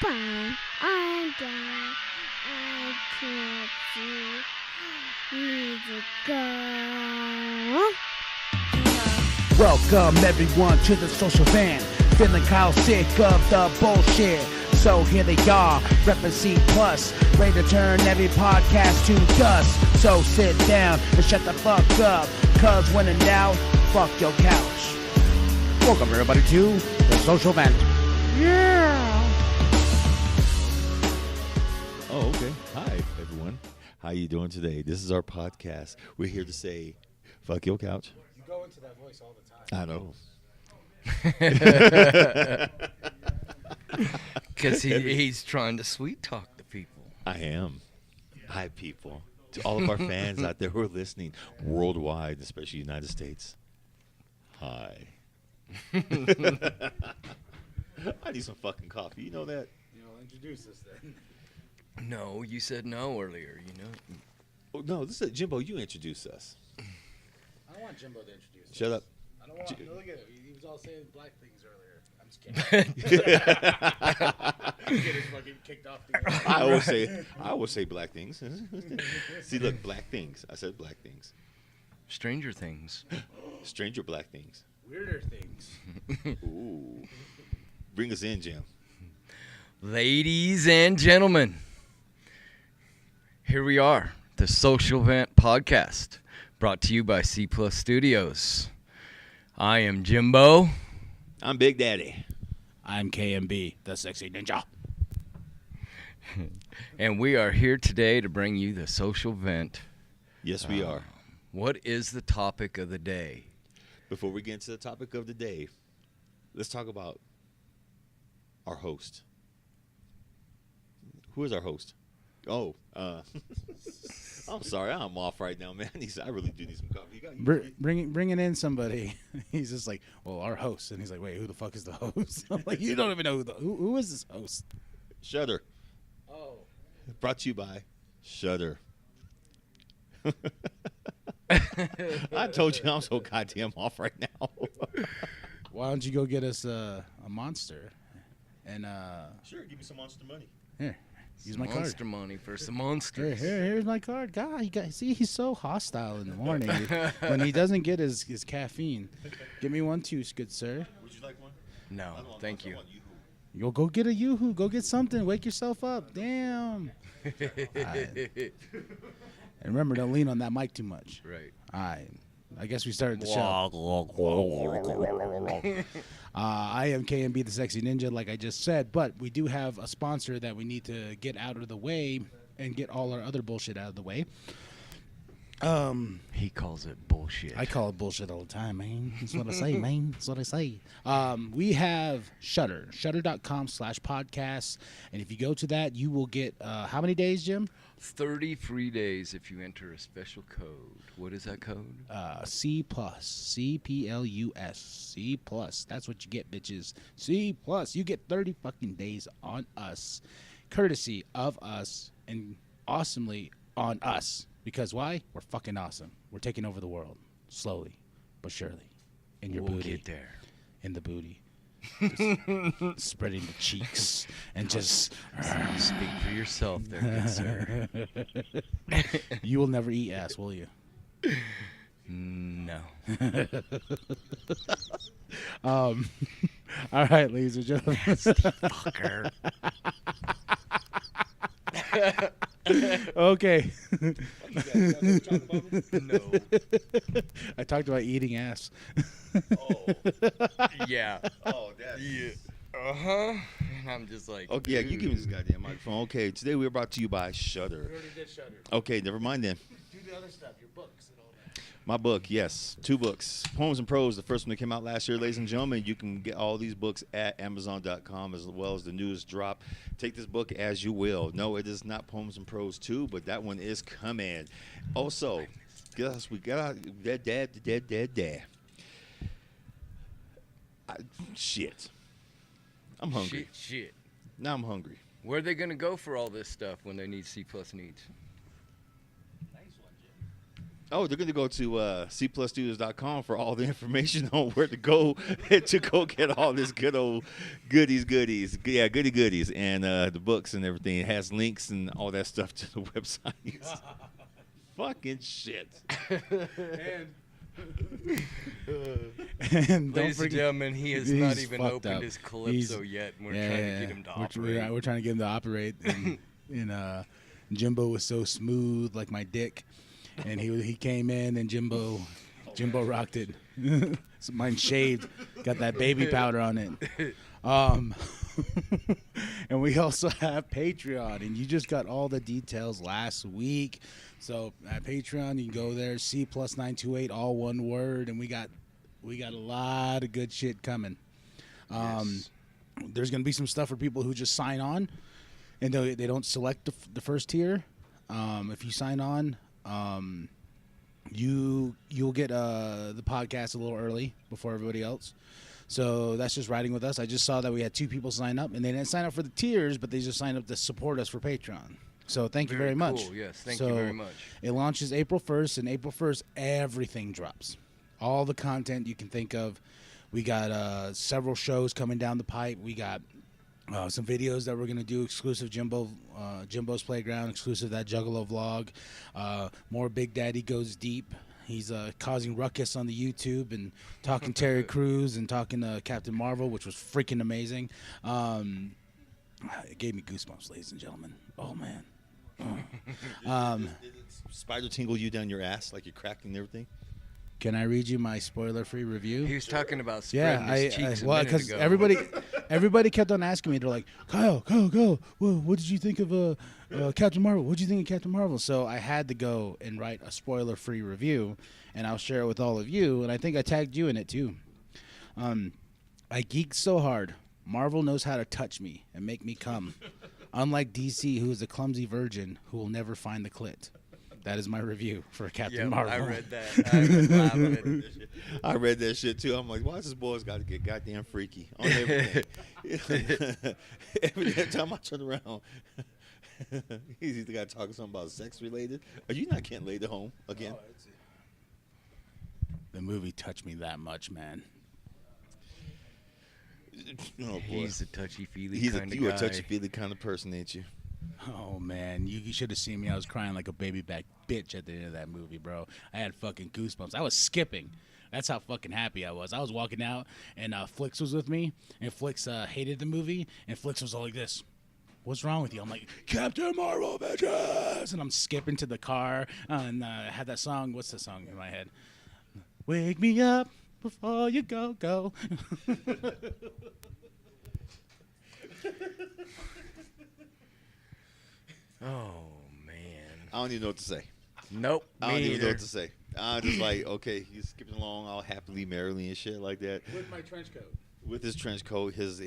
Bye. I'm down. I can't see. Need to go. Welcome everyone to the social van. Feeling Kyle sick of the bullshit. So here they are, reppin' C+, ready to turn every podcast to dust. So sit down and shut the fuck up, cause when in doubt, fuck your couch. Welcome everybody to the social van. Yeah! Oh, okay. Hi, everyone. How you doing today? This is our podcast. We're here to say, fuck your couch. You go into that voice all the time. I know. Because he's trying to sweet talk the people. I am. Hi, people. To all of our fans out there who are listening worldwide, especially United States. Hi. I need some fucking coffee. You know that? Introduce us then. No, you said no earlier, you know. Oh, no, this is Jimbo. You introduce us. I don't want Jimbo to introduce us. Shut up. I don't want to. Look at him. He was all saying black things earlier. I'm just kidding. Get his fucking kicked off the game. I always say black things. See, look, black things. I said black things. Stranger Things. Stranger black things. Weirder things. Ooh. Bring us in, Jim. Ladies and gentlemen, here we are, the Social Vent Podcast, brought to you by C+ Studios. I am Jimbo. I'm Big Daddy. I'm KMB, the sexy ninja. And we are here today to bring you the Social Vent. Yes, we are. What is the topic of the day? Before we get into the topic of the day, let's talk about our host. Who is our host? Oh, I'm sorry. I'm off right now, man. I really do need some coffee. Bringing in somebody. He's just like, well, our host. And he's like, wait, who the fuck is the host? I'm like, you don't even know who is this host? Shudder. Oh. Brought to you by Shudder. I told you I'm so goddamn off right now. Why don't you go get us a monster? And Sure, give me some monster money. here, use my Monster card. money for some monsters. Here's my card. God, see, he's so hostile in the morning when he doesn't get his caffeine. Give me one too, good sir. Would you like one? No, thank you. You'll go get a yoo-hoo. Go get something. Wake yourself up. Damn. And remember, don't lean on that mic too much. Right. All right. I guess we started the show. I am KMB, the Sexy Ninja, like I just said. But we do have a sponsor that we need to get out of the way and get all our other bullshit out of the way. He calls it bullshit. I call it bullshit all the time, man. That's what I say, man. That's what I say. We have Shudder, shudder.com/podcasts. And if you go to that, you will get, how many days, Jim? 30 free days if you enter a special code. What is that code? C+, C+, C+. That's what you get, bitches. C+. You get 30 fucking days on us, courtesy of us, and awesomely on us. Because why? We're fucking awesome. We're taking over the world, slowly but surely. In your We'll booty. get there. In the booty. Just spreading the cheeks and just Speak for yourself there, good sir. You will never eat ass, will you? No. All right, ladies and gentlemen. Fucker. Okay. No. I talked about eating ass. Oh. Yeah. Oh, that's... Yeah. Uh-huh. And I'm just like, Okay, yeah, you give me this goddamn microphone. Okay, today we're brought to you by Shudder. already did Shudder. Okay, never mind then. Do the other stuff, your books and all that. My book, yes. 2 books. Poems and Prose, the first one that came out last year, ladies and gentlemen. You can get all these books at Amazon.com as well as the newest drop. Take this book as you will. No, it is not Poems and Prose 2, but that one is coming. Also, guess we got dead. Shit. I'm hungry. Shit. Now I'm hungry. Where are they going to go for all this stuff when they need C+ needs? Nice one, Jim. Oh, they're going to go to cplusstudios.com for all the information on where to go get all this good old goodies. Yeah, goodies. And the books and everything. It has links and all that stuff to the website. Fucking shit. And Ladies and gentlemen, he has not even opened up. his Calypso yet, and we're trying to get him to operate. We're trying to get him to operate. And Jimbo was so smooth, like my dick. And he came in, and Jimbo rocked it. So mine shaved, got that baby powder on it. And we also have Patreon, and you just got all the details last week. So at Patreon, you can go there, C+928, all one word, and we got a lot of good shit coming. Yes. There's gonna be some stuff for people who just sign on, and they don't select the first tier. If you sign on, you'll get the podcast a little early before everybody else. So that's just riding with us. I just saw that we had 2 people sign up, and they didn't sign up for the tiers, but they just signed up to support us for Patreon. So thank you very much. Cool. Yes, thank you very much. It launches April 1st, and April 1st, everything drops. All the content you can think of. We got several shows coming down the pipe. We got some videos that we're going to do exclusive Jimbo's Playground, exclusive that Juggalo vlog. More Big Daddy Goes Deep. He's causing ruckus on the YouTube and talking Terry Crews and talking Captain Marvel, which was freaking amazing. It gave me goosebumps, ladies and gentlemen. Oh, man. Did spider tingle you down your ass like you're cracking and everything? Can I read you my spoiler-free review? He was talking about spreading his cheeks well, because everybody kept on asking me. They're like, Kyle, well, what did you think of Captain Marvel? What did you think of Captain Marvel? So I had to go and write a spoiler-free review, and I'll share it with all of you. And I think I tagged you in it too. I geeked so hard. Marvel knows how to touch me and make me come. Unlike DC, who is a clumsy virgin who will never find the clit. That is my review for Captain Marvel. I read that. I was laughing. I read that shit too. I'm like, why does this boy's got to get goddamn freaky on everything? Every time I turn around, he's either got to talk something about sex related. Are you not getting laid at home again? The movie touched me that much, man. Oh, boy. He's a touchy-feely kind of guy. You a touchy-feely kind of person, ain't you? Oh, man. You should have seen me. I was crying like a baby back bitch at the end of that movie, bro. I had fucking goosebumps. I was skipping. That's how fucking happy I was. I was walking out, and Flix was with me, and Flix hated the movie, and Flix was all like this. What's wrong with you? I'm like, Captain Marvel, bitches! And I'm skipping to the car, and I had that song. What's the song in my head? Wake me up before you go. Oh, man. I don't even know what to say. Nope. I don't me even know either. what to say. I'm just like, okay, he's skipping along all happily, merrily, and shit like that. With my trench coat. With his trench coat, his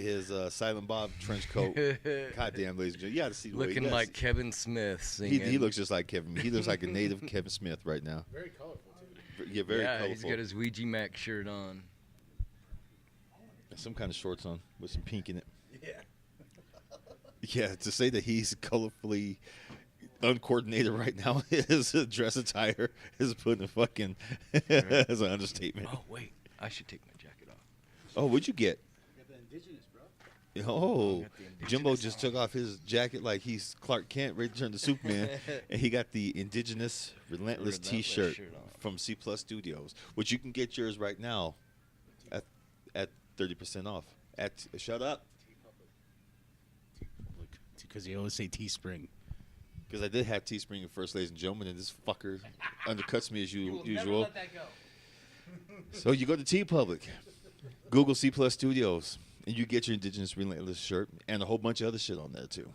Silent Bob trench coat. Goddamn, ladies and gentlemen, you got to see the way he Looking does. like Kevin Smith singing. He looks just like Kevin. He looks like a native Kevin Smith right now. Very colorful, too. Yeah, very colorful. He's got his Ouija Mac shirt on. Some kind of shorts on with some pink in it. Yeah. Yeah, to say that he's colorfully uncoordinated right now, his dress attire is putting a fucking as an understatement. Oh, wait. I should take my jacket off. Oh, what'd you get? Got the indigenous, bro. Oh, got the indigenous Jimbo just on. took off his jacket like he's Clark Kent, ready to turn to Superman, and he got the indigenous Relentless T-shirt shirt on. from C Plus Studios, which you can get yours right now at 30% off. At shut up, Because you always say Teespring. because I did have Teespring at first, ladies and gentlemen, and this fucker undercuts me as usual. So you go to T Public, Google C Plus Studios, and you get your indigenous Relentless shirt and a whole bunch of other shit on there too.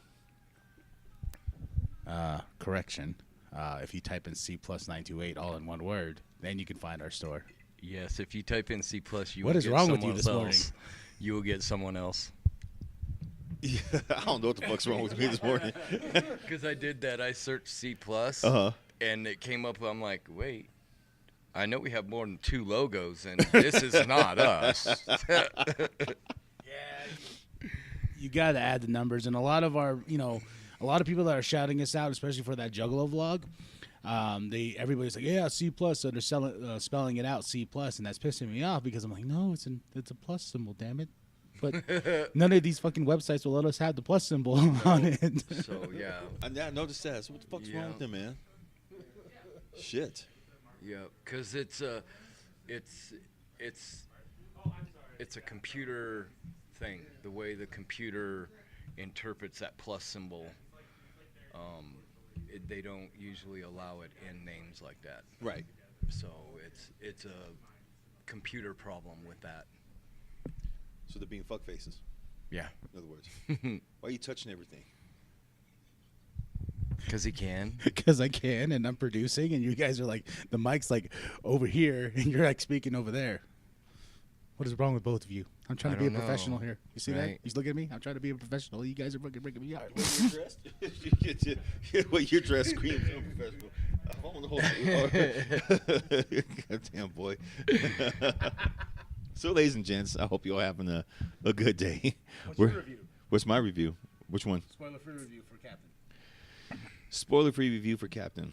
Correction. If you type in C+928 all in one word, then you can find our store. Yes, if you type in C+, you What will is get wrong with you someone this morning? else. You will get someone else. Yeah, I don't know what the fuck's wrong with me this morning. Because I did that. I searched C+, Uh-huh. and it came up. I'm like, wait. I know we have more than 2 logos, and this is not us. You got to add the numbers. And a lot of our, a lot of people that are shouting us out, especially for that Juggalo vlog, Everybody's like, yeah, C plus, so they're spelling it out C plus, and that's pissing me off because I'm like, no, it's a plus symbol, damn it. But none of these fucking websites will let us have the plus symbol on it. So yeah, I noticed that. So what the fuck's wrong with them, man? Shit. yeah, because it's a computer thing. The way the computer interprets that plus symbol, they don't usually allow it in names like that. Right. So it's a computer problem with that. So they're being fuck faces. Yeah. In other words, why are you touching everything? Because he can. Because I can, and I'm producing, and you guys are like, the mic's like over here, and you're like speaking over there. What is wrong with both of you? I'm trying to be a professional here. You see that? Right. He's looking at me. I'm trying to be a professional. You guys are fucking breaking me out. Well, you're dressed screams unprofessional. Goddamn boy. So, ladies and gents, I hope you're all having a good day. What's your review? What's my review? Which one? Spoiler-free review for Captain. Spoiler-free review for Captain.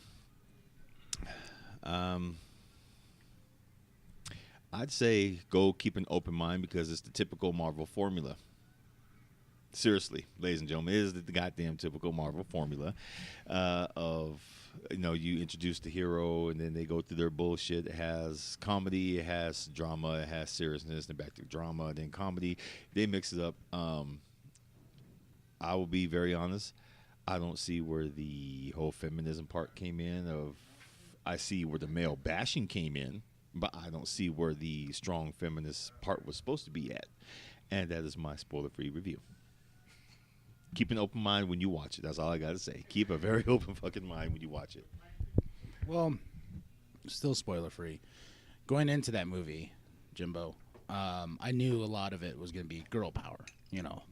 I'd say go keep an open mind because it's the typical Marvel formula. Seriously, ladies and gentlemen, it is the goddamn typical Marvel formula of, you introduce the hero and then they go through their bullshit. It has comedy, it has drama, it has seriousness, then back to drama, then comedy. They mix it up. I will be very honest. I don't see where the whole feminism part came in. I see where the male bashing came in, but I don't see where the strong feminist part was supposed to be at. And that is my spoiler-free review. Keep an open mind when you watch it. That's all I got to say. Keep a very open fucking mind when you watch it. Well, still spoiler-free. Going into that movie, Jimbo, I knew a lot of it was going to be girl power,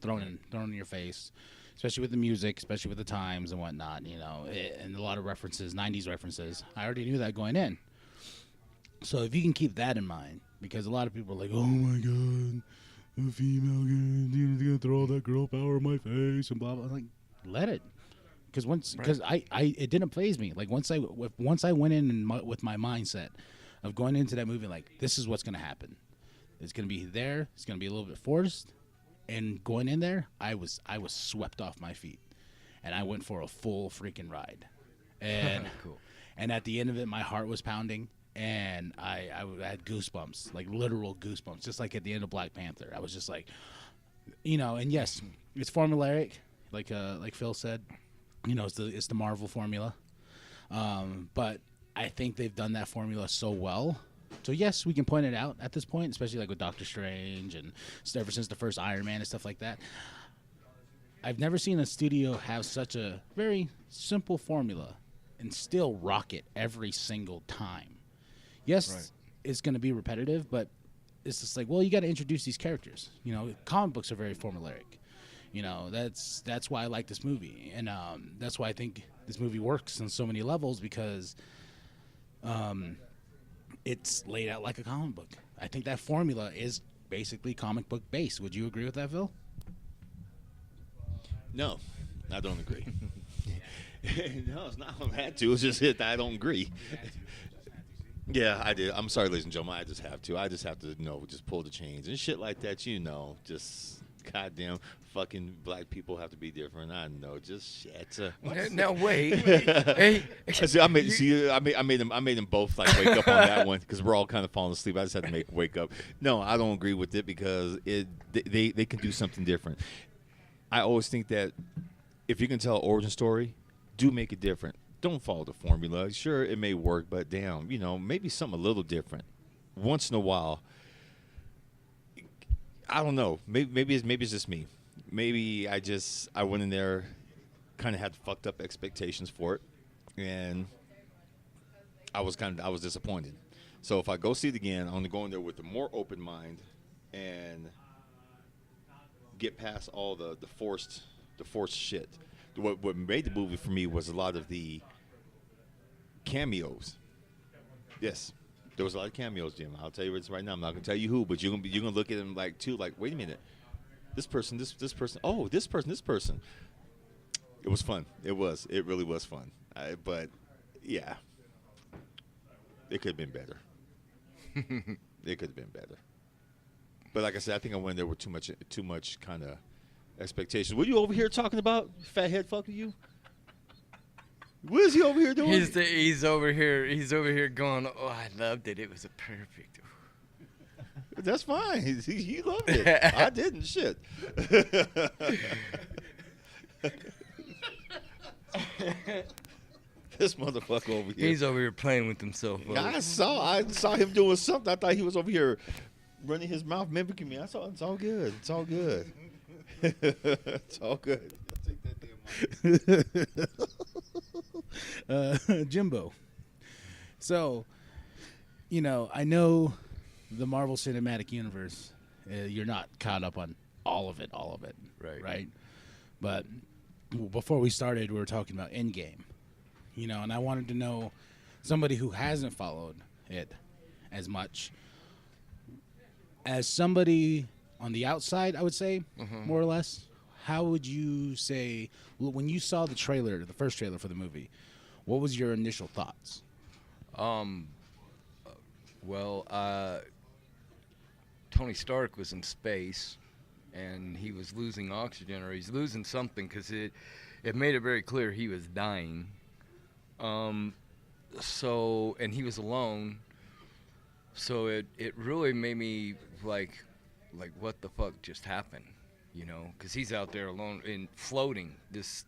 thrown in your face, especially with the music, especially with the times and whatnot, and a lot of references, 90s references. I already knew that going in. So if you can keep that in mind, because a lot of people are like, oh my God, a female gonna throw all that girl power in my face and blah blah. I'm like, let it, because it didn't faze me. Like once I went in with my mindset of going into that movie, like this is what's gonna happen. It's gonna be there. It's gonna be a little bit forced, and going in there, I was swept off my feet, and I went for a full freaking ride, and Cool. And at the end of it, my heart was pounding. And I had goosebumps, like literal goosebumps, just like at the end of Black Panther. I was just like, and yes, it's formulaic, like Phil said, it's the Marvel formula. But I think they've done that formula so well. So yes, we can point it out at this point, especially like with Doctor Strange and ever since the first Iron Man and stuff like that. I've never seen a studio have such a very simple formula and still rock it every single time. Yes, Right. It's going to be repetitive, but it's just like, well, you got to introduce these characters. Comic books are very formulaic. That's why I like this movie, and that's why I think this movie works on so many levels because it's laid out like a comic book. I think that formula is basically comic book based. Would you agree with that, Phil? No, I don't agree. No, it's not. I had to. It's just it. I don't agree. Yeah, I did. I'm sorry, ladies and gentlemen. I just have to. I just have to, just pull the chains and shit like that. Just goddamn fucking black people have to be different. I know. Just shit. Now wait. Hey. I made them both like wake up on that one because we're all kind of falling asleep. I just had to wake up. No, I don't agree with it because they can do something different. I always think that if you can tell an origin story, do make it different. Don't follow the formula. Sure, it may work, but damn, maybe something a little different. Once in a while, I don't know. Maybe it's just me. Maybe I went in there, kind of had fucked up expectations for it, and I was disappointed. So if I go see it again, I'm gonna go in there with a more open mind and get past all the forced shit. What made the movie for me was a lot of the cameos. Yes, there was a lot of cameos, Jim. I'll tell you right now. I'm not gonna tell you who, but you're gonna look at them like wait a minute, this person, this person, oh, this person. It was fun. It really was fun. But Yeah. It could have been better. It could have been better. But like I said, I think I went there with too much kind of expectations. What are you over here talking about? Fathead fucking you? What is he over here doing? He's over here going, oh, I loved it. It was a perfect. That's fine. He loved it. I didn't. Shit. This motherfucker over here. He's over here playing with himself. I saw him doing something. I thought he was over here running his mouth, mimicking me. I saw it's all good. It's all good. It's all good. Take that damn mic. Jimbo. So, I know the Marvel Cinematic Universe. You're not caught up on all of it. Right. But before we started, we were talking about Endgame. And I wanted to know, somebody who hasn't followed it as much, as somebody on the outside, I would say, more or less, how would you say, when you saw the first trailer for the movie, what was your initial thoughts? Tony Stark was in space, and he was losing oxygen, or he's losing something, because it made it very clear he was dying. And he was alone, so it really made me like what the fuck just happened, because he's out there alone and floating this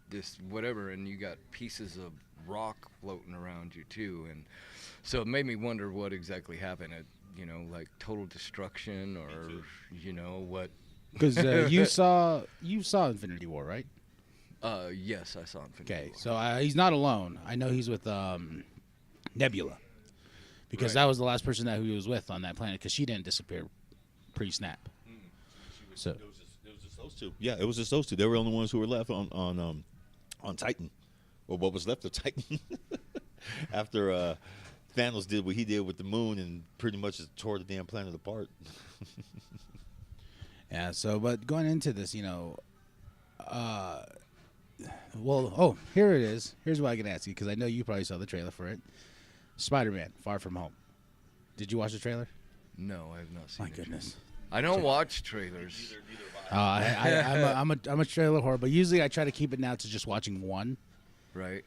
whatever, and you got pieces of rock floating around you too, and so it made me wonder what exactly happened. Like total destruction, or what? Because you saw Infinity War, right? Yes, I saw Infinity War. Okay, so he's not alone. I know he's with Nebula, because that was the last person that he was with on that planet, because she didn't disappear pre-snap. So it was just those two. Yeah, it was just those two. They were the only ones who were left on Titan, or what was left of Titan after Thanos did what he did with the moon and pretty much just tore the damn planet apart. Yeah. So, but going into this, here it is. Here's what I can ask you, because I know you probably saw the trailer for it. Spider-Man: Far From Home. Did you watch the trailer? No, I have not seen it. My goodness. I don't watch trailers. I'm a trailer whore, but usually I try to keep it now to just watching one. Right.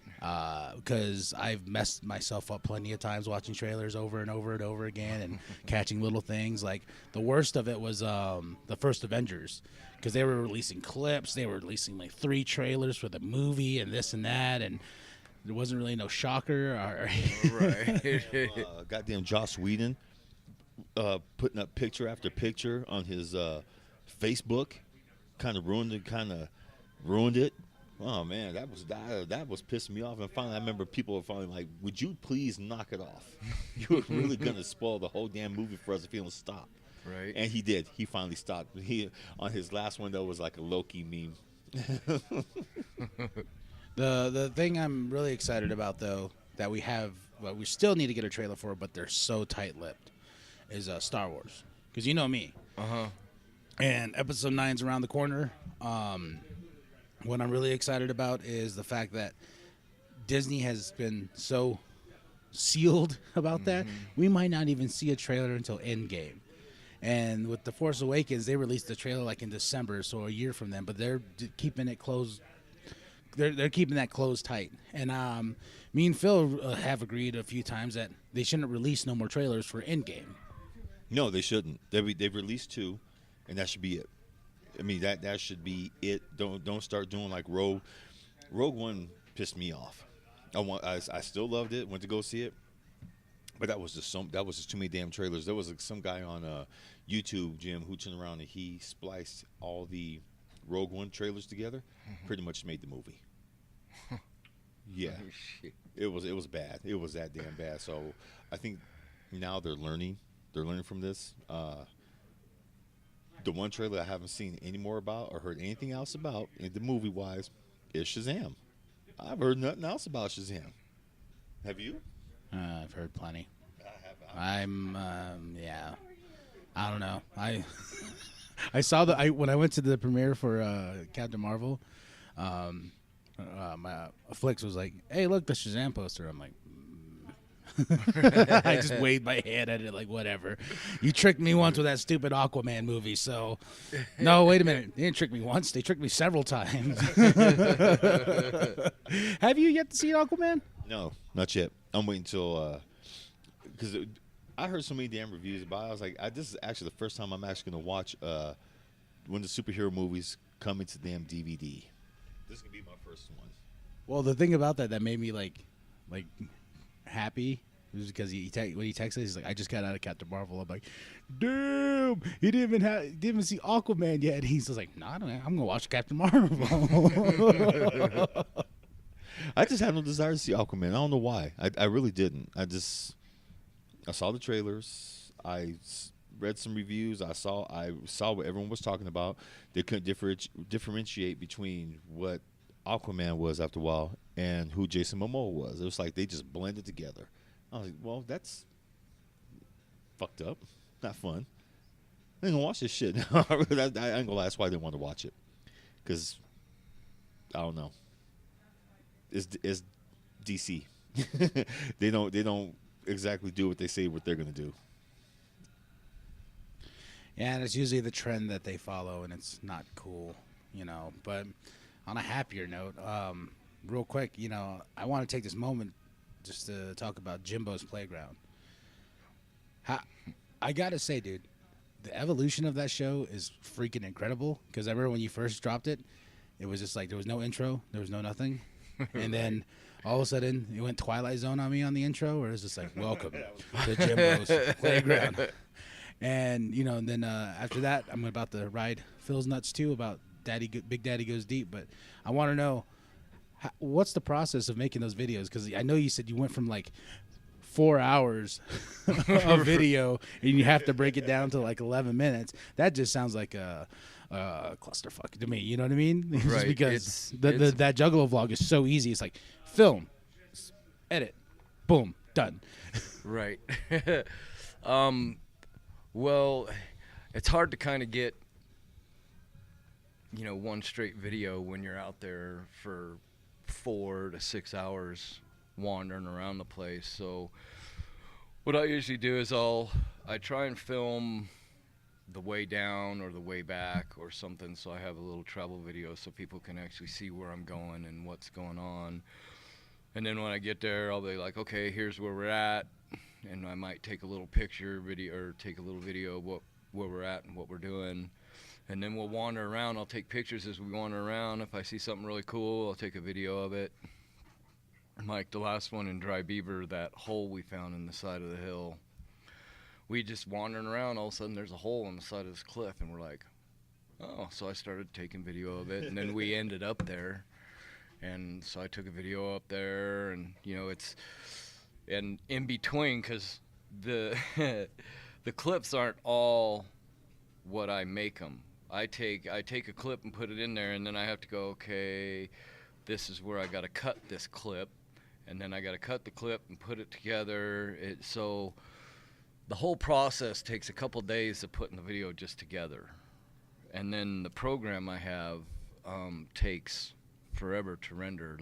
Because I've messed myself up plenty of times watching trailers over and over and over again and catching little things. Like, the worst of it was the first Avengers, because they were releasing clips. They were releasing like 3 trailers for the movie and this and that, and there wasn't really no shocker. Right. Goddamn Joss Whedon putting up picture after picture on his Facebook, kind of ruined it. Oh man, that was pissing me off. And finally, I remember people were finally like, "Would you please knock it off? You're really gonna spoil the whole damn movie for us if you don't stop." Right. And he did. He finally stopped. He on his last one though was like a Loki meme. The thing I'm really excited about, though, that we still need to get a trailer for, but they're so tight-lipped, is Star Wars. Because you know me. And Episode 9's around the corner. What I'm really excited about is the fact that Disney has been so sealed about that. We might not even see a trailer until Endgame. And with The Force Awakens, they released the trailer like in December, so a year from then. But they're keeping it closed. They're keeping that closed tight. And me and Phil have agreed a few times that they shouldn't release no more trailers for Endgame. No, they shouldn't. They've released 2, and that should be it. I mean, that should be it. Don't start doing like Rogue One. Pissed me off. I still loved it. Went to go see it, but that was just too many damn trailers. There was like some guy on YouTube, Jim, who turned around and he spliced all the Rogue One trailers together. Pretty much made the movie. Yeah, Oh, shit. it was bad. It was that damn bad. So I think now they're learning. They're learning from this. The one trailer I haven't seen any more about or heard anything else about, in the movie wise, is Shazam. I've heard nothing else about Shazam. Have you? I've heard plenty. I have. Yeah. I don't know. I saw when I went to the premiere for Captain Marvel. My Flix was like, "Hey, look, the Shazam poster." I'm like, I just waved my hand at it like, whatever. You tricked me once with that stupid Aquaman movie, so. No, wait a minute. They didn't trick me once. They tricked me several times. Have you yet to see Aquaman? No, not yet. I'm waiting until because I heard so many damn reviews about it. I was like, this is actually the first time I'm actually going to watch one of the superhero movies come into damn DVD. This is going to be my first one. Well, the thing about that made me like happy was because when he texted, he's like, "I just got out of Captain Marvel." I'm like, "Damn, he didn't even see Aquaman yet." And he's just like, "No, I don't. I'm gonna watch Captain Marvel." I just had no desire to see Aquaman. I don't know why. I really didn't. I saw the trailers. Read some reviews. I saw what everyone was talking about. They couldn't differentiate between what Aquaman was after a while and who Jason Momoa was. It was like they just blended together. I was like, well, that's fucked up. Not fun. I ain't gonna watch this shit. I ain't gonna lie. That's why I didn't want to watch it. Because, I don't know. It's DC. They don't exactly do what they say what they're gonna do. Yeah, and it's usually the trend that they follow, and it's not cool, But on a happier note, real quick, I want to take this moment just to talk about Jimbo's Playground. I got to say, dude, the evolution of that show is freaking incredible. Because I remember when you first dropped it, it was just like there was no intro, there was no nothing. And then all of a sudden, it went Twilight Zone on me on the intro, where it's just like, welcome to Jimbo's Playground. And, then after that, I'm about to ride Phil's nuts, too, about Big Daddy Goes Deep. But I want to know, what's the process of making those videos? Because I know you said you went from, 4 hours of video, and you have to break it down to, 11 minutes. That just sounds like a clusterfuck to me. You know what I mean? Right. Because that Juggalo vlog is so easy. It's like, film, edit, boom, done. Right. Well, it's hard to kind of get, one straight video when you're out there for 4 to 6 hours wandering around the place. So what I usually do is I try and film the way down or the way back or something, so I have a little travel video so people can actually see where I'm going and what's going on. And then when I get there, I'll be like, okay, here's where we're at. And I might take a little video of where we're at and what we're doing. And then we'll wander around. I'll take pictures as we wander around. If I see something really cool, I'll take a video of it. Like the last one in Dry Beaver, that hole we found in the side of the hill. We just wandering around, all of a sudden there's a hole on the side of this cliff, and we're like, oh. So I started taking video of it, and then we ended up there. And so I took a video up there, and, and in between, because the clips aren't all what I make them. I take a clip and put it in there, and then I have to go, okay, this is where I got to cut this clip, and then I got to cut the clip and put it together. So the whole process takes a couple days of putting the video just together, and then the program I have takes forever to render.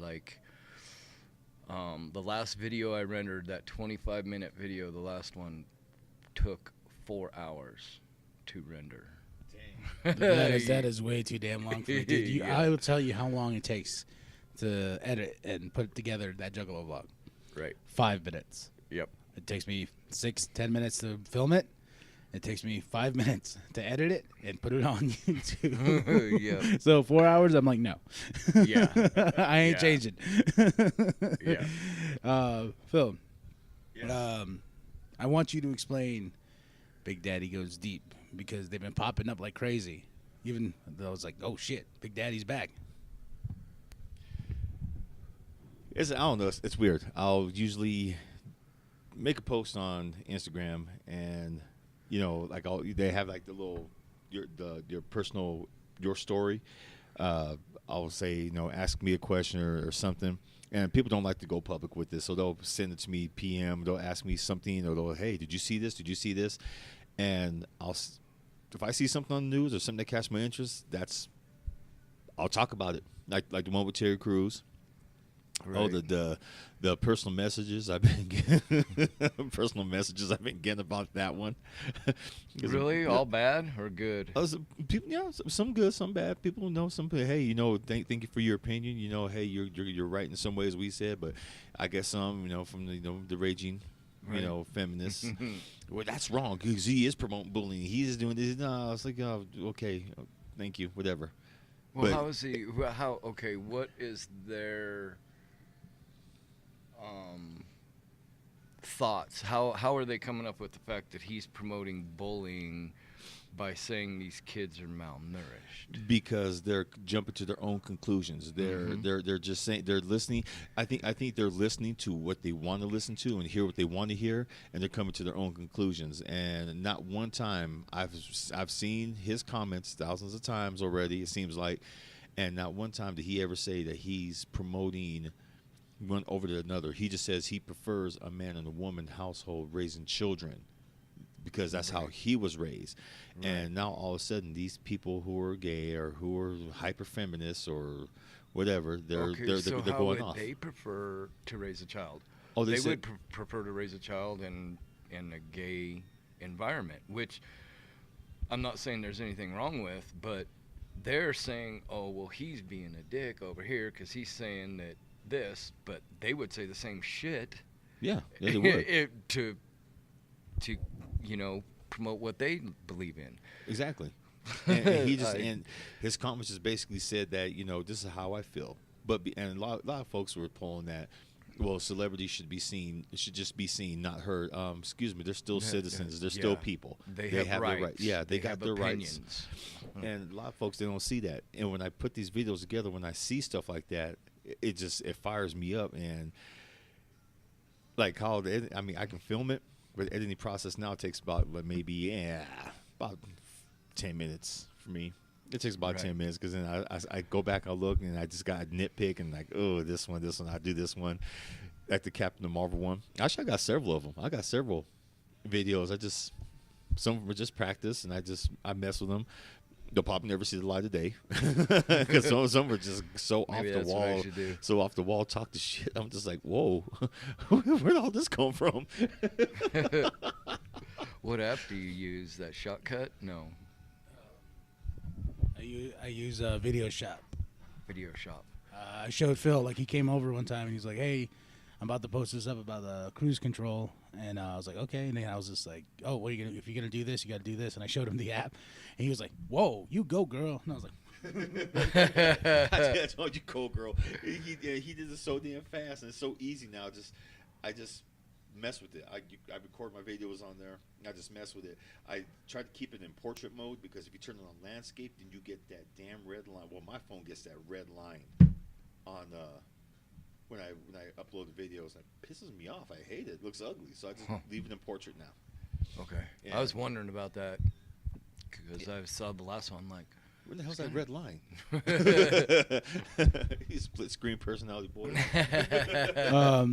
The last video I rendered, that 25-minute video, the last one took 4 hours to render. That is way too damn long for me, dude. Yeah. I will tell you how long it takes to edit and put together that Juggalo vlog. Right. 5 minutes. Yep. It takes me 10 minutes to film it. It takes me 5 minutes to edit it and put it on YouTube. Yeah. So 4 hours, I'm like, no. Yeah. I ain't Yeah. changing. Yeah. Phil, Yes. I want you to explain Big Daddy Goes Deep, because they've been popping up like crazy. Even though I was like, oh shit, Big Daddy's back. I don't know. It's weird. I'll usually make a post on Instagram, and they have the little your personal story. I'll say ask me a question or something, and people don't like to go public with this, so they'll send it to me PM. They'll ask me something, or they'll, hey, did you see this? Did you see this? And if I see something on the news or something that catches my interest, I'll talk about it. Like the one with Terry Crews. Oh, Right. the personal messages I've been getting, personal messages I've been getting about that one. 'Cause, Really? All bad or good? people, yeah, some good, some bad. People know some. Hey, thank you for your opinion. Hey, you're right in some ways we said, but I guess some, from the raging, Right. feminists. Well, that's wrong because he is promoting bullying. He is doing this. No, it's like, oh, okay, thank you, whatever. Well, But- how is he? How? Okay, what is their thoughts? How are they coming up with the fact that he's promoting bullying by saying these kids are malnourished? Because they're jumping to their own conclusions. They're just saying, they're listening. I think they're listening to what they want to listen to and hear what they want to hear, and they're coming to their own conclusions. And not one time I've seen his comments thousands of times already, it seems like, and not one time did he ever say that he's promoting one over to another. He just says he prefers a man and a woman household raising children, because that's how he was raised. Right. And now all of a sudden these people who are gay or who are hyper feminists or whatever, they're so they're how going would off. they prefer to raise a child? Oh, they they said- would prefer to raise a child in a gay environment, which I'm not saying there's anything wrong with, but they're saying, oh, well, he's being a dick over here because he's saying that this, but they would say the same shit Yeah, they would. to promote what they believe in. Exactly. And he just I- and his comments just basically said that this is how I feel. But and a lot of folks were pulling that. Well, celebrities should be seen. It should just be seen, not heard. Excuse me. They're still citizens. They're still Yeah. people. They have their rights. right. Yeah, they got have their opinions. rights. And a lot of folks, they don't see that. And when I put these videos together, when I see stuff like that, it fires me up. And like how I can film it, but the editing process now takes about about 10 minutes for me. It takes about Right. 10 minutes because then I go back, I look, and I just got a nitpick and like, oh, this one, I do this one, like the Captain Marvel one. Actually, I got several of them. I got several videos. Some of them were just practice, and I mess with them. They'll probably never see the light of day because some were just so Maybe off that's the what I wall, should do. so off the wall, talk the shit. I'm just like, whoa, where'd all this come from? What app do you use? That Shotcut? No, I use Video Shop. Video Shop. I showed Phil, like, he came over one time and he's like, hey, I'm about to post this up about the cruise control. And I was like, okay. And then I was just like, oh, what are you gonna, if you're going to do this, you got to do this. And I showed him the app. And he was like, whoa, you go, girl. And I was like, I told you, cool girl. He did it so damn fast and it's so easy now. I just mess with it. I record my videos on there. And I just mess with it. I try to keep it in portrait mode because if you turn it on landscape, then you get that damn red line. Well, my phone gets that red line on when I upload the videos. It pisses me off. I hate it. It looks ugly. So I just leave it in portrait now. Okay. Yeah. I was wondering about that because I saw the last one. Like, Where the hell's that red line? He's split screen personality boy.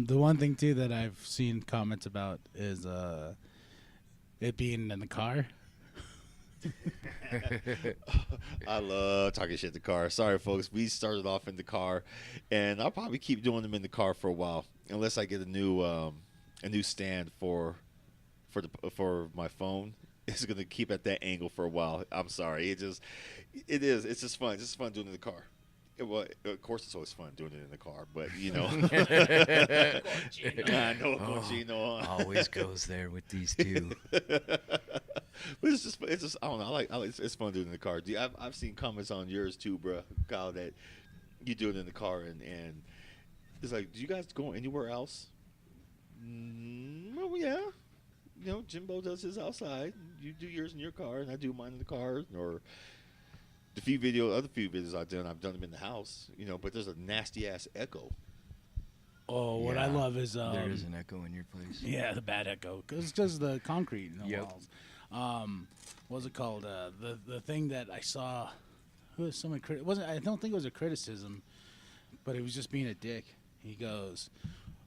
the one thing, too, that I've seen comments about is it being in the car. I love talking shit in the car. Sorry, folks. We started off in the car, and I'll probably keep doing them in the car for a while, unless I get a new stand for my phone. It's gonna keep at that angle for a while. I'm sorry. It's just fun. It's just fun doing it in the car. Well, of course, it's always fun doing it in the car, but I know Cochino. always goes there with these two. But it's just I don't know. I like it's fun doing it in the car. I've seen comments on yours too, bro, Kyle, that you do it in the car and it's like, do you guys go anywhere else? Well, yeah. Jimbo does his outside. You do yours in your car, and I do mine in the car. Or other few videos I've done them in the house. But there's a nasty ass echo. Oh, what I Yeah. love is There is an echo in your place. yeah, the bad echo, because the concrete in the Yep. walls. What was it called? The thing that I saw, who was someone wasn't. I don't think it was a criticism, but it was just being a dick. He goes,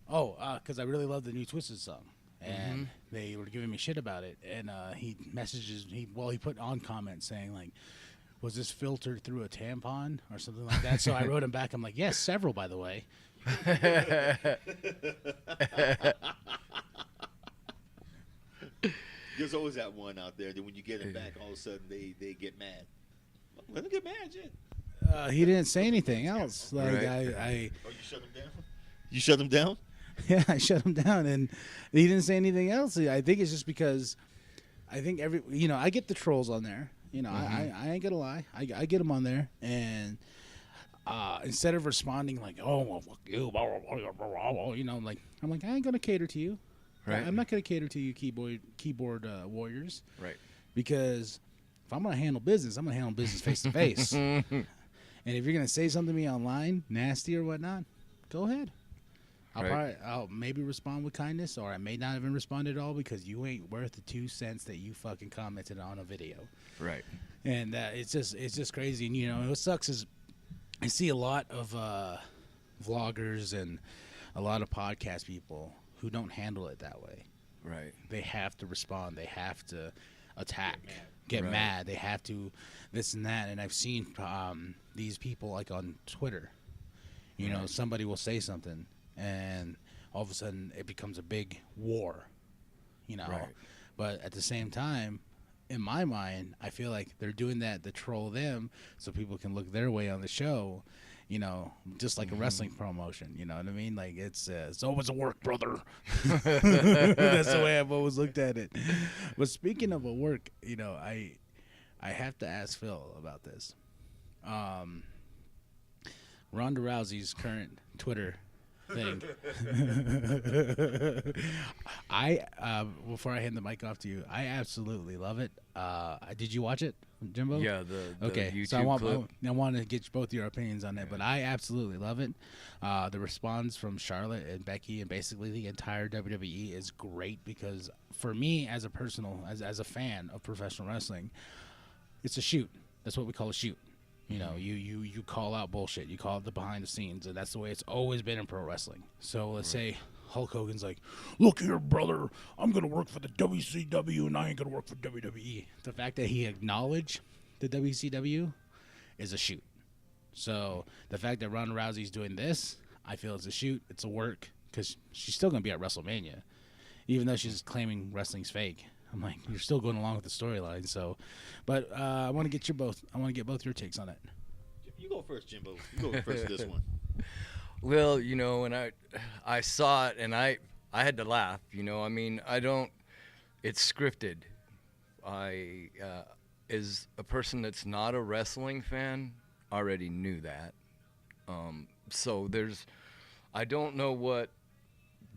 "Oh, because I really love the new Twisted song." And they were giving me shit about it, and he put on comments saying like, was this filtered through a tampon or something like that? So I wrote him back. I'm like, yes, several, by the way. There's always that one out there that when you get it back, all of a sudden they get mad. Let them get mad, shit. He didn't say anything else. Like Right. Oh, you shut them down? You shut them down? Yeah, I shut him down, and he didn't say anything else. I think it's just because I think I get the trolls on there. I ain't gonna lie, I get them on there, and instead of responding like, "Oh, well, fuck you," like I'm like, I ain't gonna cater to you. Right. I'm not gonna cater to you, keyboard warriors, Right. because if I'm gonna handle business, I'm gonna handle business face to face. And if you're gonna say something to me online, nasty or whatnot, go ahead. I'll maybe respond with kindness, or I may not even respond at all because you ain't worth the 2 cents that you fucking commented on a video. Right. And it's just crazy. And what sucks is I see a lot of vloggers and a lot of podcast people who don't handle it that way. Right. They have to respond. They have to attack, get Right. mad. They have to this and that. And I've seen these people like on Twitter. Somebody will say something, and all of a sudden it becomes a big war. Right. But at the same time, in my mind, I feel like they're doing that to troll them so people can look their way on the show. Just like a wrestling promotion. You know what I mean? Like it's always a work, brother. That's the way I've always looked at it. But speaking of a work, I have to ask Phil about this. Ronda Rousey's current Twitter thing. Before I hand the mic off to you, I absolutely love it. Did you watch it, Jimbo? Yeah, the Okay, YouTube so clip. I want to get both your opinions on it, but I absolutely love it. The response from Charlotte and Becky and basically the entire WWE is great because for me, as a fan of professional wrestling, it's a shoot. That's what we call a shoot. You call out bullshit. You call it the behind the scenes, and that's the way it's always been in pro wrestling. So let's say Hulk Hogan's like, "Look here, brother, I'm gonna work for the WCW and I ain't gonna work for WWE." The fact that he acknowledged the WCW is a shoot. So the fact that Ronda Rousey's doing this, I feel it's a shoot. It's a work because she's still gonna be at WrestleMania, even though she's claiming wrestling's fake. I'm like, you're still going along with the storyline. So, but I want to get both your takes on it. You go first, Jimbo. You go first with this one. Well, when I saw it and I had to laugh. I mean, it's scripted. I as a person that's not a wrestling fan already knew that. So I don't know what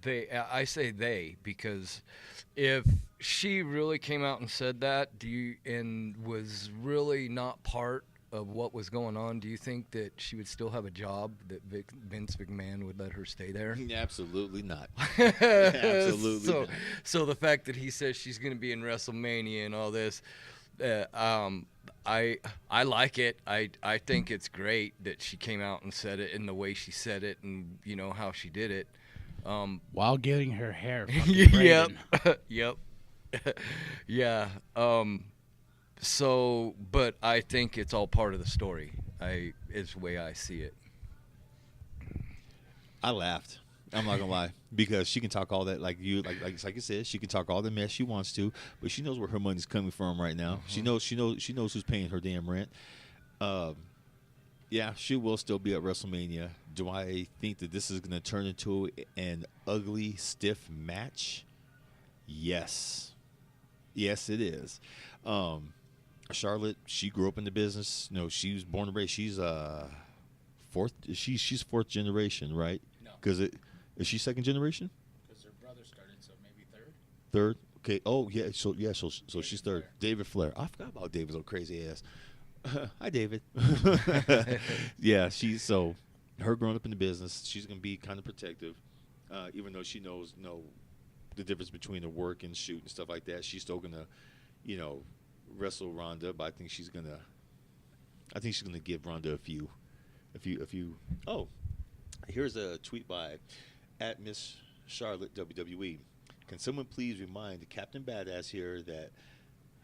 I say they because if she really came out and said that, and was really not part of what was going on, do you think that she would still have a job, that Vince McMahon would let her stay there? Absolutely not. Absolutely not. So the fact that he says she's going to be in WrestleMania and all this, I like it. I think it's great that she came out and said it in the way she said it, and how she did it. While getting her hair Yep. Yep. Yeah. So, but I think it's all part of the story. Is the way I see it. I laughed. I'm not gonna lie, because she can talk all that like you said. She can talk all the mess she wants to, but she knows where her money's coming from right now. Mm-hmm. She knows who's paying her damn rent. Yeah, she will still be at WrestleMania. Do I think that this is going to turn into an ugly, stiff match? Yes. Yes, it is. Charlotte, she grew up in the business. She was born and raised. She's fourth. She's fourth generation, right? No. Because is she second generation? Because her brother started, so maybe third. Third. Okay. Oh yeah. So she's third. David Flair. I forgot about David's old crazy ass. Hi, David. Yeah, so her growing up in the business, she's gonna be kind of protective, even though she knows the difference between the work and shoot and stuff like that. She's still gonna, wrestle Ronda, but I think she's gonna give Ronda a few. Oh, here's a tweet by @Miss Charlotte WWE. Can someone please remind Captain Badass here that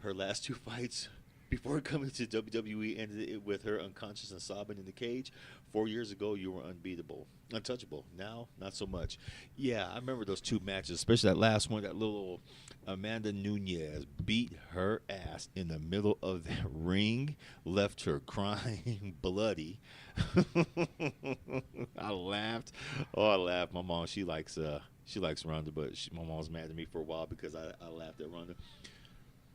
her last 2 fights before coming to WWE ended it with her unconscious and sobbing in the cage? 4 years ago, you were unbeatable, untouchable. Now, not so much. Yeah, I remember those 2 matches, especially that last one. That little Amanda Nunez beat her ass in the middle of that ring, left her crying bloody. I laughed. Oh, I laughed. My mom, she likes Ronda, but my mom was mad at me for a while because I laughed at Ronda.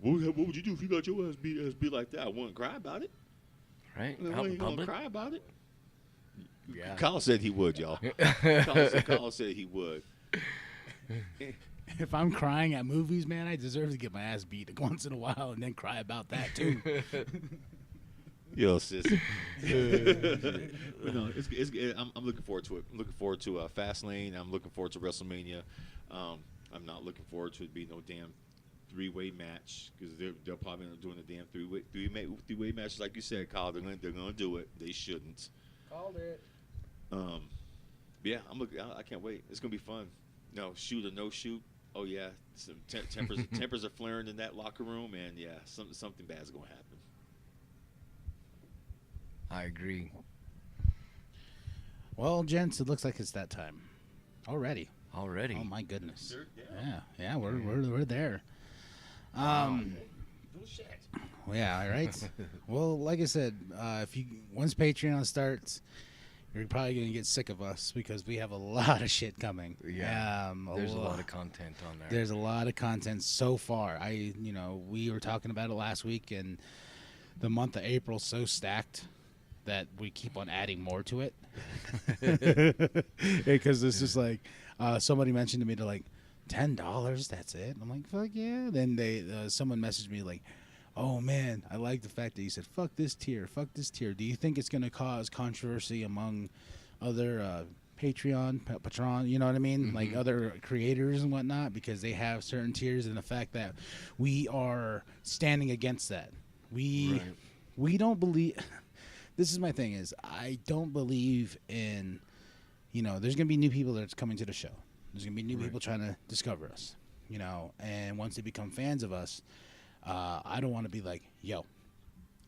What would you do if you got your ass beat like that? I wouldn't cry about it. Right? I Out in ain't gonna public? cry about it. Yeah. Kyle said he would, y'all. Kyle said he would. If I'm crying at movies, man, I deserve to get my ass beat once in a while and then cry about that too. Yo, sis. But no, I'm looking forward to it. I'm looking forward to Fastlane. I'm looking forward to WrestleMania. I'm not looking forward to it being no damn 3-way match because they're probably not doing a damn three-way match like you said, Kyle. They're gonna do it. They shouldn't. Called it. Yeah, I'm looking. I can't wait. It's gonna be fun. No shoot or no shoot. Oh yeah, some tempers are flaring in that locker room, and yeah, something bad's gonna happen. I agree. Well, gents, it looks like it's that time already. Already. Oh my goodness. Sure, Yeah, we're there. Bullshit. Yeah, all right. Well, like I said, once Patreon starts, you're probably gonna get sick of us because we have a lot of shit coming. Yeah. There's a lot of content on there. There's a lot of content so far. We were talking about it last week, and the month of April's so stacked that we keep on adding more to it. Because it's just like somebody mentioned to me, they're like, $10, that's it. I'm like, fuck yeah. Then someone messaged me like, oh man, I like the fact that you said fuck this tier. Do you think it's going to cause controversy among other patron, you know what I mean? Mm-hmm. Like other creators and whatnot, because they have certain tiers, and the fact that we are standing against that. We don't believe. This is my thing, is I don't believe in, there's going to be new people that's coming to the show. There's going to be new people trying to discover us, and once they become fans of us, I don't want to be like, yo,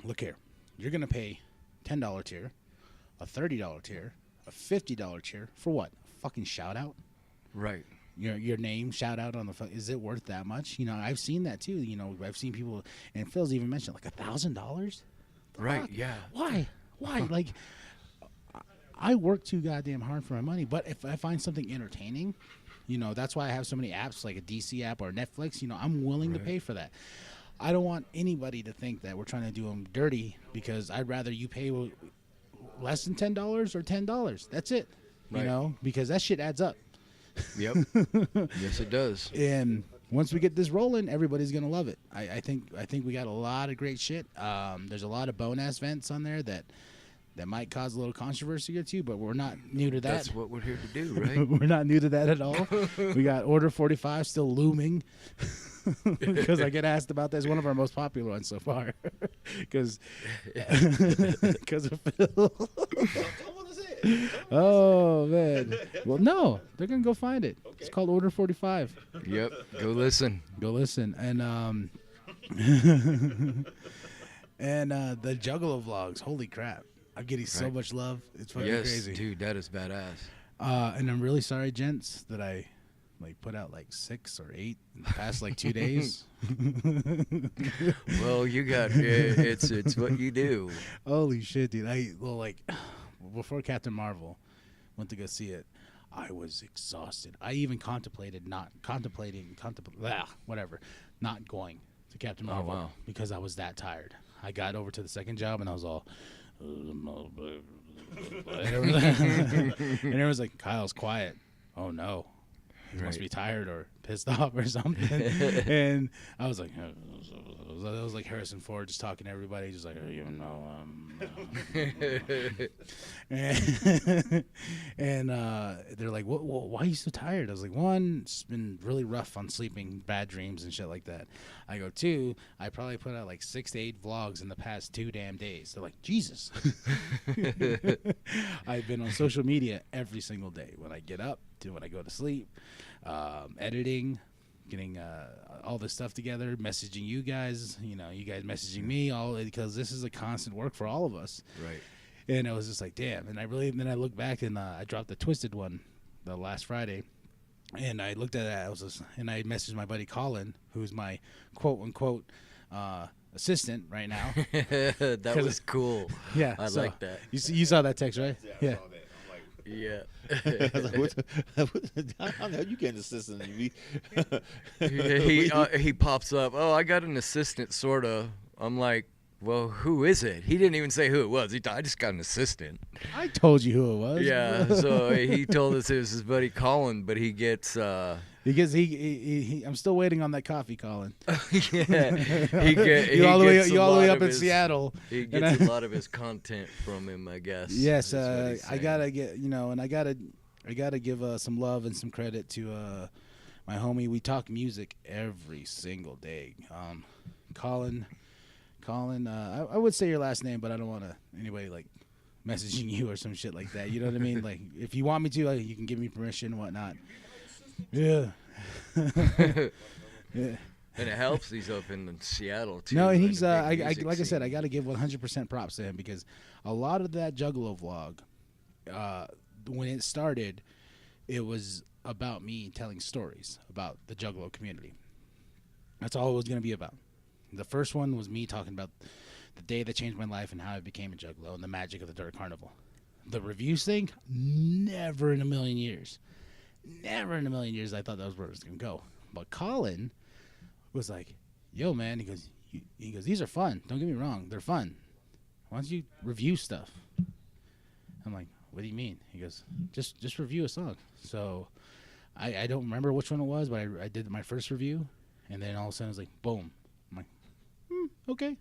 look here. You're going to pay $10 tier, a $30 tier, a $50 tier for what? A fucking shout out? Right. Your name shout out on the is it worth that much? I've seen that too. I've seen people, and Phil's even mentioned like $1,000. Right. Yeah. Why? Like, I work too goddamn hard for my money. But if I find something entertaining, that's why I have so many apps like a DC app or Netflix. I'm willing to pay for that. I don't want anybody to think that we're trying to do them dirty, because I'd rather you pay less than $10 or $10. That's it. Right. Because that shit adds up. Yep. Yes, it does. And once we get this rolling, everybody's gonna love it. I think we got a lot of great shit. There's a lot of bonus events on there that might cause a little controversy or two, but we're not new to that. That's what we're here to do, right? We're not new to that at all. We got Order 45 still looming, because I get asked about that. It's one of our most popular ones so far, because of Phil. Oh man. Well, no, they're gonna go find it. Okay. It's called Order 45. Yep. Go listen. And and the Juggalo vlogs. Holy crap! I'm getting so much love. It's fucking crazy. Dude, that is badass. And I'm really sorry, gents, that I put out 6 or 8 in the past 2 days. Well, you got it's what you do. Holy shit, dude! Before Captain Marvel, went to go see it. I was exhausted. I even contemplated not going to Captain Marvel. Oh, wow. Because I was that tired. I got over to the second job and I was all, and everyone's like, Kyle's quiet. Oh no, he must be tired or pissed off or something. And I was like, that was like Harrison Ford just talking to everybody, just like, and they're like, why are you so tired? I was like, 1, it's been really rough on sleeping, bad dreams and shit like that. I go, 2, I probably put out 6 to 8 vlogs in the past 2 damn days. They're like, Jesus. I've been on social media every single day, when I get up to when I go to sleep, editing, getting all this stuff together, messaging you guys, you guys messaging me, all because this is a constant work for all of us. Right. And I was just like, damn. And then I looked back and I dropped the Twisted one the last Friday. And I looked at it, and I messaged my buddy Colin, who's my quote unquote assistant right now. That was cool. Yeah, I like that. You saw that text, right? Yeah. I saw that. Yeah. I was like, how the hell you get an assistant? He pops up. Oh, I got an assistant, sorta. I'm like, well, who is it? He didn't even say who it was. He thought, I just got an assistant. I told you who it was. Yeah. So he told us it was his buddy Colin, but he gets. I'm still waiting on that coffee, Colin. Yeah. You all the way up in Seattle. He gets a lot of his content from him, I guess. Yes, I gotta get and I gotta give some love and some credit to my homie. We talk music every single day. Colin. I would say your last name, but I don't want to anyway like messaging you or some shit like that. You know what I mean? Like if you want me to, you can give me permission and whatnot. Yeah. Yeah. And it helps he's up in Seattle too. No, and he's like I said, I got to give 100% props to him because a lot of that Juggalo vlog, when it started, it was about me telling stories about the Juggalo community. That's all it was going to be about. The first one was me talking about the day that changed my life and how I became a Juggalo and the magic of the Dirt Carnival. The reviews thing, never in a million years I thought that was where it was going to go. But Colin was like, yo, man, he goes, these are fun. Don't get me wrong. They're fun. Why don't you review stuff? I'm like, what do you mean? He goes, just review a song. So I don't remember which one it was, but I did my first review, and then all of a sudden it was like, boom. I'm like, okay.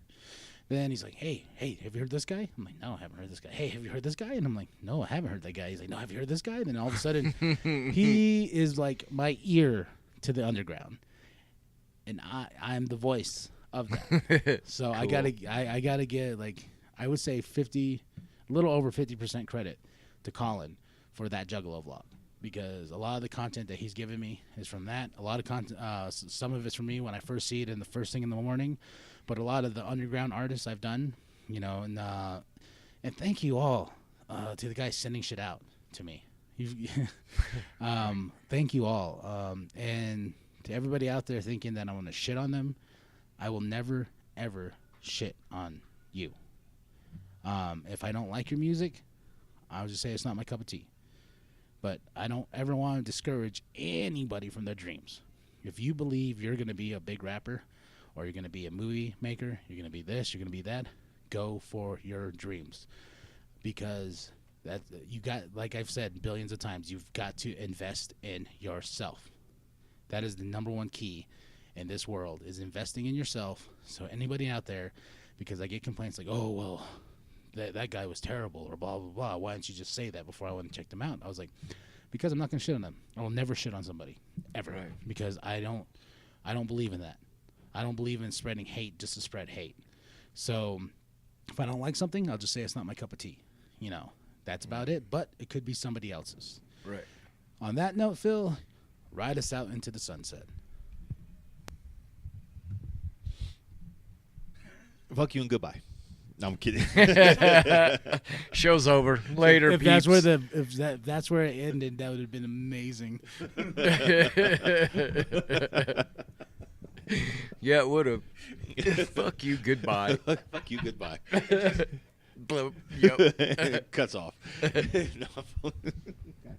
Then he's like, hey, have you heard this guy? I'm like, no, I haven't heard this guy. Hey, have you heard this guy? And I'm like, no, I haven't heard that guy. He's like, no, have you heard this guy? And then all of a sudden, he is like my ear to the underground, and I'm the voice of that. So cool. I gotta get like I would say a little over 50% credit to Colin for that Juggalo vlog, because a lot of the content that he's given me is from that. A lot of content, some of it's from me when I first see it in the first thing in the morning. But a lot of the underground artists I've done, and thank you all to the guys sending shit out to me. Thank you all. And to everybody out there thinking that I want to shit on them, I will never, ever shit on you. If I don't like your music, I'll just say it's not my cup of tea. But I don't ever want to discourage anybody from their dreams. If you believe you're going to be a big rapper, or you're going to be a movie maker, you're going to be this, you're going to be that, go for your dreams. Because that you got, like I've said billions of times, you've got to invest in yourself. That is the number one key in this world, is investing in yourself. So anybody out there, because I get complaints like, oh, well, that guy was terrible, or blah, blah, blah. Why didn't you just say that before I went and checked them out? I was like, because I'm not going to shit on them. I will never shit on somebody, ever. Right. Because I don't believe in that. I don't believe in spreading hate just to spread hate. So if I don't like something, I'll just say it's not my cup of tea. That's about it. But it could be somebody else's. Right. On that note, Phil, ride us out into the sunset. Fuck you and goodbye. No, I'm kidding. Show's over. Later, if that's where that's where it ended, that would have been amazing. Yeah, it would have. Fuck you, goodbye. Fuck you, goodbye. Bloop. Yep. Cuts off. No, God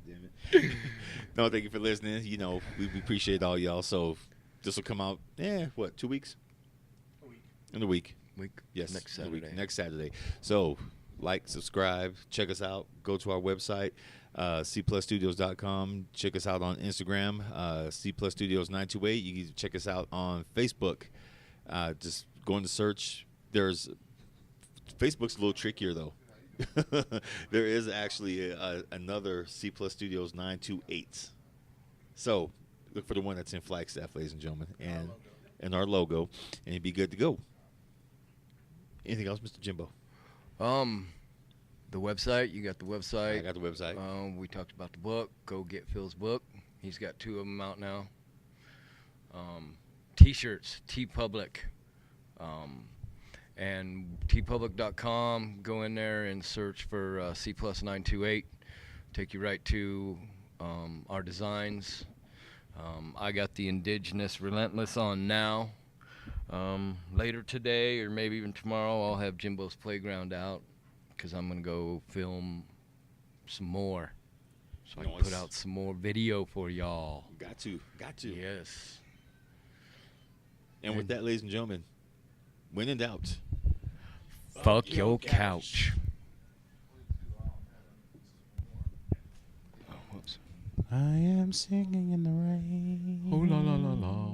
damn it. No, thank you for listening. We appreciate all y'all. So this will come out, 2 weeks? A week. In a week. Yes. Next Saturday. Next Saturday. So like, subscribe, check us out. Go to our website. cplusstudios.com. Check us out on Instagram, cplusstudios928. You can check us out on Facebook. Just go into search. Facebook's a little trickier though. There is actually another C Plus Studios 928. So look for the one that's in Flagstaff, ladies and gentlemen, and our logo, and it'd be good to go. Anything else, Mr. Jimbo? The website. You got the website. I got the website. We talked about the book. Go get Phil's book. He's got 2 of them out now. T-shirts, TeePublic. And tpublic.com, go in there and search for C plus 928. Take you right to our designs. I got the Indigenous Relentless on now. Later today, or maybe even tomorrow, I'll have Jimbo's Playground out, because I'm going to go film some more. So I can put out some more video for y'all. Got to. Yes. And with that, ladies and gentlemen, when in doubt, fuck your couch. Oh, whoops. I am singing in the rain. Oh la la la la.